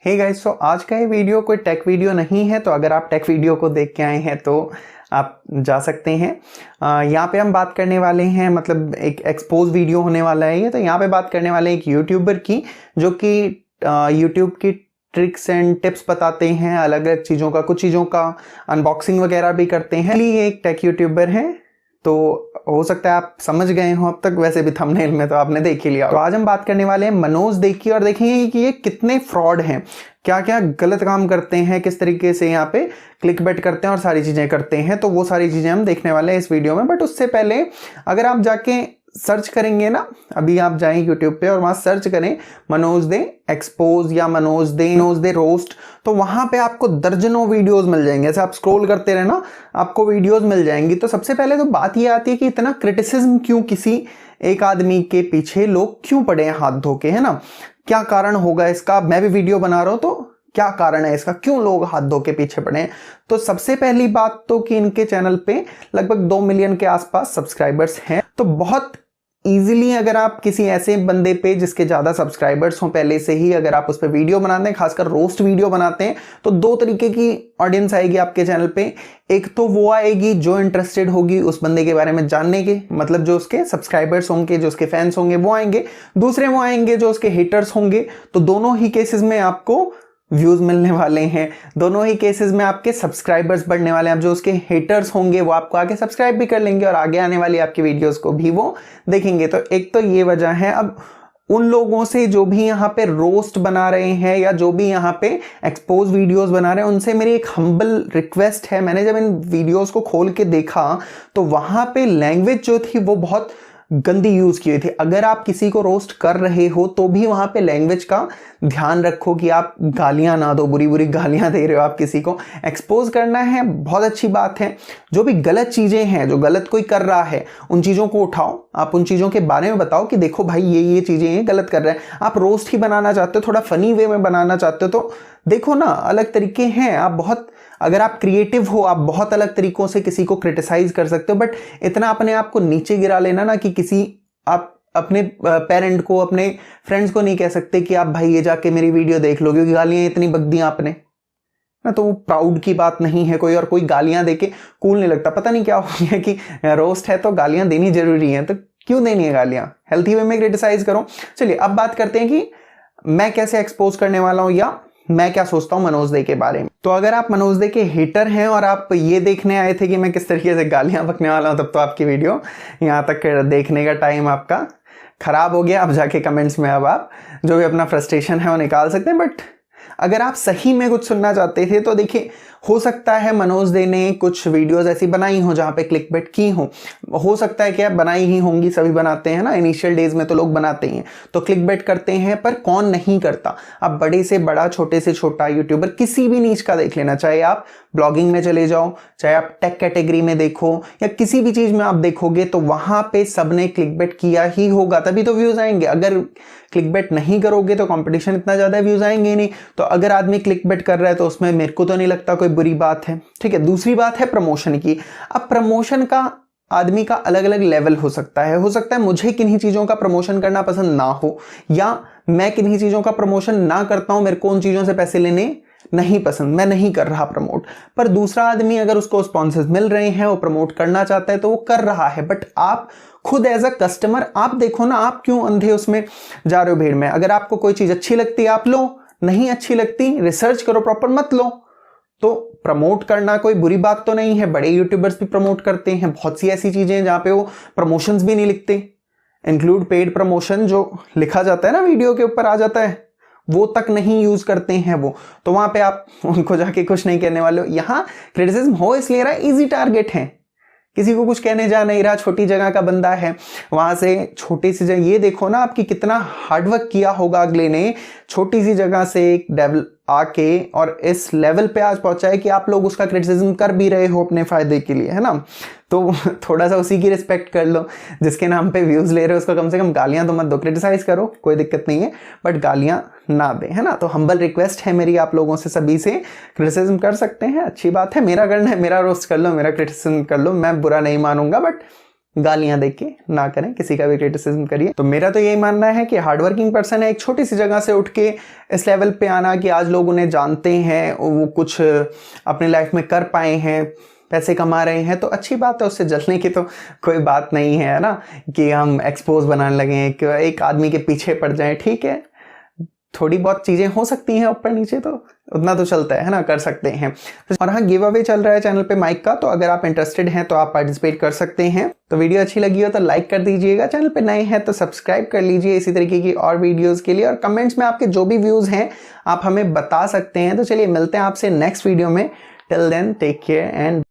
Hey guys, तो आज का ये वीडियो कोई टेक वीडियो नहीं है। तो अगर आप टेक वीडियो को देख के आए हैं तो आप जा सकते हैं। यहाँ पे हम बात करने वाले हैं, मतलब एक एक्सपोज वीडियो होने वाला है ये। तो यहाँ पे बात करने वाले हैं एक यूट्यूबर की, जो कि यूट्यूब की ट्रिक्स एंड टिप्स बताते हैं, अलग अलग चीज़ों का, कुछ चीज़ों का अनबॉक्सिंग वगैरह भी करते हैं। ये एक टेक यूट्यूबर है, तो हो सकता है आप समझ गए हो अब तक, वैसे भी थंबनेल में तो आपने देख ही लिया। तो आज हम बात करने वाले हैं मनोज दे की, और देखेंगे कि ये कितने फ्रॉड हैं, क्या क्या गलत काम करते हैं, किस तरीके से यहाँ पे क्लिक बेट करते हैं और सारी चीज़ें करते हैं। तो वो सारी चीज़ें हम देखने वाले हैं इस वीडियो में। बट उससे पहले अगर आप जाके सर्च करेंगे ना, अभी आप जाएं यूट्यूब पे और वहां सर्च करें मनोज दे एक्सपोज या मनोज दे रोस्ट, तो वहां पे आपको दर्जनों वीडियोस मिल जाएंगे। ऐसे आप स्क्रॉल करते रहना, आपको वीडियोस मिल जाएंगी। तो सबसे पहले तो बात ये आती है कि इतना क्रिटिसिज्म क्यों किसी एक आदमी के पीछे लोग क्यों पड़े हैं हाथ धो के, है ना। क्या कारण होगा इसका? मैं भी वीडियो बना रहा हूं, तो क्या कारण है इसका, क्यों लोग हाथ धो के पीछे पड़े हैं? तो सबसे पहली बात तो कि इनके चैनल पे लगभग 2 मिलियन के आसपास सब्सक्राइबर्स हैं। तो बहुत इजीली अगर आप किसी ऐसे बंदे पे जिसके ज़्यादा सब्सक्राइबर्स हों पहले से ही, अगर आप उस पर वीडियो बनाते हैं, खासकर रोस्ट वीडियो बनाते हैं, तो 2 तरीके की ऑडियंस आएगी आपके चैनल पे। एक तो वो आएगी जो इंटरेस्टेड होगी उस बंदे के बारे में जानने के, मतलब जो उसके सब्सक्राइबर्स होंगे, जो उसके फैंस होंगे, वो आएंगे। दूसरे वो आएंगे जो उसके हेटर्स होंगे। तो दोनों ही केसेस में आपको व्यूज मिलने वाले हैं, दोनों ही केसेस में आपके सब्सक्राइबर्स बढ़ने वाले हैं। अब जो उसके हेटर्स होंगे वो आपको आगे सब्सक्राइब भी कर लेंगे और आगे आने वाली आपकी वीडियोस को भी वो देखेंगे। तो एक तो ये वजह है। अब उन लोगों से जो भी यहाँ पे रोस्ट बना रहे हैं या जो भी यहाँ पे एक्सपोज वीडियोस बना रहे हैं, उनसे मेरी एक हम्बल रिक्वेस्ट है। मैंने जब इन वीडियोस को खोल के देखा तो वहां पे लैंग्वेज जो थी वो बहुत गंदी यूज की हुई थी। अगर आप किसी को रोस्ट कर रहे हो तो भी वहां पे लैंग्वेज का ध्यान रखो कि आप गालियां ना दो, बुरी बुरी गालियां दे रहे हो। आप किसी को एक्सपोज करना है, बहुत अच्छी बात है। जो भी गलत चीजें हैं, जो गलत कोई कर रहा है, उन चीजों को उठाओ, आप उन चीजों के बारे में बताओ कि देखो भाई ये चीजें ये गलत कर रहे हैं। आप रोस्ट ही बनाना चाहते हो, थोड़ा फनी वे में बनाना चाहते हो, तो देखो ना, अलग तरीके हैं। आप बहुत, अगर आप क्रिएटिव हो, आप बहुत अलग तरीकों से किसी को क्रिटिसाइज कर सकते हो। बट इतना अपने आप को नीचे गिरा लेना ना कि किसी, आप अपने पेरेंट को, अपने फ्रेंड्स को नहीं कह सकते कि आप भाई ये जाके मेरी वीडियो देख लो क्योंकि गालियां इतनी बक दी आपने ना। तो वो प्राउड की बात नहीं है कोई, और कोई गालियां देके कूल नहीं लगता। पता नहीं क्या हो गया कि रोस्ट है तो गालियां देनी जरूरी है, तो क्यों देनी है गालियां? हेल्थी वे में क्रिटिसाइज करो। चलिए अब बात करते हैं कि मैं कैसे एक्सपोज करने वाला हूं या मैं क्या सोचता हूं मनोज दे के बारे में। तो अगर आप मनोज दे के हेटर हैं और आप ये देखने आए थे कि मैं किस तरीके से गालियां बकने वाला हूं, तब तो आपकी वीडियो यहां तक देखने का टाइम आपका खराब हो गया। अब जाके कमेंट्स में अब आप जो भी अपना फ्रस्ट्रेशन है वो निकाल सकते हैं। बट अगर आप सही में कुछ सुनना चाहते थे तो देखिए, हो सकता है मनोज दे ने कुछ वीडियोस ऐसी बनाई हो जहां पे क्लिक बेट की हो सकता है कि आप बनाई ही होंगी, सभी बनाते हैं ना, इनिशियल डेज में तो लोग बनाते ही हैं, तो क्लिक बेट करते हैं। पर कौन नहीं करता? आप बड़े से बड़ा, छोटे से छोटा यूट्यूबर किसी भी नीच का देख लेना, चाहे आप ब्लॉगिंग में चले जाओ, चाहे आप टेक कैटेगरी में देखो, या किसी भी चीज में आप देखोगे तो वहां पे सबने क्लिक बेट किया ही होगा, तभी तो व्यूज आएंगे। अगर क्लिक बेट नहीं करोगे तो कंपटीशन इतना ज्यादा, व्यूज आएंगे ही नहीं। तो अगर आदमी क्लिक बेट कर रहा है तो उसमें मेरे को तो नहीं लगता कोई बुरी बात है, ठीक है। दूसरी बात है प्रमोशन की। अब प्रमोशन का आदमी का अलग अलग लेवल हो सकता है मुझे किन्हीं चीजों का प्रमोशन करना पसंद ना हो, या मैं किन्हीं चीजों का प्रमोशन ना करता हूं, मेरे को उन चीजों से पैसे लेने नहीं पसंद, मैं नहीं कर रहा प्रमोट। पर दूसरा आदमी अगर उसको स्पॉन्सर्स मिल रहे हैं, वो प्रमोट करना चाहता है तो वो कर रहा है। बट आप खुद एज अ कस्टमर आप देखो ना, आप क्यों अंधे उसमें जा रहे हो भीड़ में? अगर आपको कोई चीज अच्छी लगती है आप लो, नहीं अच्छी लगती रिसर्च करो प्रॉपर, मत लो। तो प्रमोट करना कोई बुरी बात तो नहीं है, बड़े यूट्यूबर्स भी प्रमोट करते हैं। बहुत सी ऐसी चीजें हैं जहां पे वो प्रमोशंस भी नहीं लिखते, इंक्लूड पेड प्रमोशन जो लिखा जाता है ना, वीडियो के ऊपर आ जाता है, वो तक नहीं यूज करते हैं वो। तो वहां पे आप उनको जाके कुछ नहीं कहने वाले हो। यहां क्रिटिसिज्म हो इसलिए रहा है, इजी टारगेट है, किसी को कुछ कहने जा नहीं रहा, छोटी जगह का बंदा है, वहां से छोटी सी जगह, ये देखो ना आपकी कितना हार्डवर्क किया होगा अगले ने, छोटी सी जगह से एक डेवल आके और इस लेवल पे आज पहुंचा है कि आप लोग उसका क्रिटिसिज्म कर भी रहे हो अपने फायदे के लिए, है ना। तो थोड़ा सा उसी की रिस्पेक्ट कर लो, जिसके नाम पे व्यूज ले रहे हो उसको कम से कम गालियां तो मत दो। क्रिटिसाइज करो, कोई दिक्कत नहीं है, बट गालियां ना दे, है ना। तो हम्बल रिक्वेस्ट है मेरी आप लोगों से, सभी से, क्रिटिसिज्म कर सकते हैं, अच्छी बात है। मेरा करना है, मेरा रोस्ट कर लो, मेरा क्रिटिसिज्म कर लो, मैं बुरा नहीं मानूंगा। बट गालियां देख के ना करें, किसी का भी क्रिटिसिज्म करिए। तो मेरा तो यही मानना है कि हार्डवर्किंग पर्सन है, एक छोटी सी जगह से उठ के इस लेवल पे आना कि आज लोग उन्हें जानते हैं, वो कुछ अपने लाइफ में कर पाए हैं, पैसे कमा रहे हैं, तो अच्छी बात है। उससे जलने की तो कोई बात नहीं है ना, कि हम एक्सपोज बनाने लगे, एक आदमी के पीछे पड़ जाएं। ठीक है, थोड़ी बहुत चीजें हो सकती हैं ऊपर नीचे, तो उतना तो चलता है ना, कर सकते हैं। और हाँ, गिव अवे चल रहा है चैनल पे माइक का, तो अगर आप इंटरेस्टेड हैं तो आप पार्टिसिपेट कर सकते हैं। तो वीडियो अच्छी लगी हो तो लाइक कर दीजिएगा, चैनल पे नए हैं तो सब्सक्राइब कर लीजिए इसी तरीके की और वीडियोस के लिए। और कमेंट्स में आपके जो भी व्यूज हैं आप हमें बता सकते हैं। तो चलिए मिलते हैं आपसे नेक्स्ट वीडियो में। Till then take care and